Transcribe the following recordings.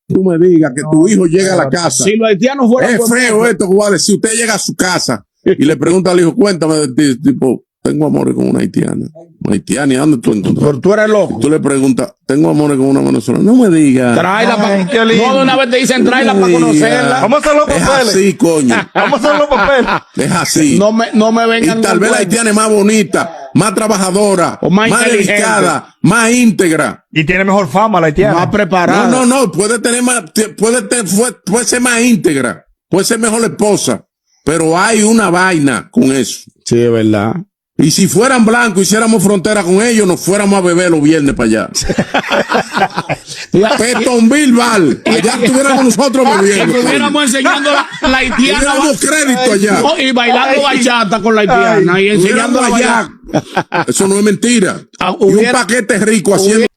tú me digas que tu hijo llega a la casa. Si los haitianos fueran es feo esto que voy a decir. Usted llega a su casa y le pregunta al hijo, cuéntame de ti, tipo, tengo amores con una haitiana. Una haitiana, ¿y dónde tú encontraste? Pero tú eres loco. Tú le preguntas, tengo amores con una venezolana. No me digas. Tráela para. Ay, qué lindo. No, de una vez te dicen tráela No para me conocerla. digas. Vamos a hacer los Es papeles. así, coño. Vamos a hacer los papeles. Es así. No me vengan. Y tal vez la haitiana es más bonita, más trabajadora, O más inteligente. dedicada, más íntegra. Y tiene mejor fama la haitiana. Más preparada. No, puede tener más, puede ser más íntegra, puede ser mejor esposa, pero hay una vaina con eso. Sí, es verdad. Y si fueran blancos, hiciéramos frontera con ellos, nos fuéramos a beber los viernes para allá. Petonville Val, allá estuviéramos nosotros bebiendo. Estuviéramos enseñando la haitiana. Tuviéramos crédito allá. No, y bailando bachata con la haitiana. Y enseñando allá. Eso no es mentira. Y un paquete rico haciendo.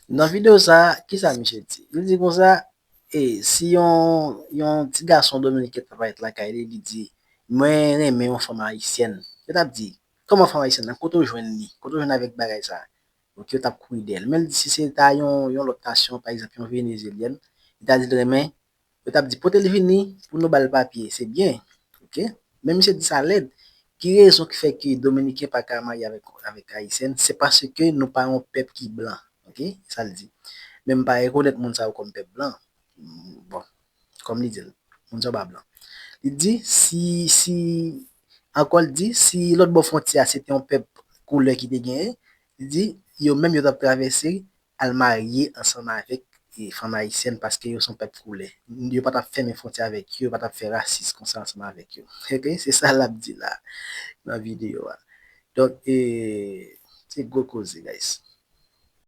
Dans vidéo ça, qui ça Michel dit? Il dit comme ça, si yon petit garçon dominicain va être là, il dit, moi j'aime une femme haïtienne. Il t'a dit, comment femme haïtienne, quand on joue avec bagay ça, donc il t'a couillé d'elle. Même si c'est yon location, par exemple, yon vénézuélienne, il t'a dit demain, il t'a dit, pour te venir, pour nous balle papier, c'est bien, ok? Même si dit ça l'aide. Qui raison qui fait que Dominicain pas qu'à marier avec haïtienne, c'est parce que nous pas un peuple qui blanc. Ok, ça le dit. Même pas reconnaître mon ça comme peuple blanc. Bon, comme il dit, mon ça pas blanc. Il dit si encore il dit si l'autre bord frontière c'était un peuple couleur qui était gagné, il dit yo même yo a traversé à marier ensemble avec les femmes haïtiennes parce que yo sont peuple couleur. Yo pas faire mes frontières avec eux, pas faire raciste comme ça ensemble avec eux. OK, c'est ça l'a dit là dans la vidéo. Donc c'est gros cause guys.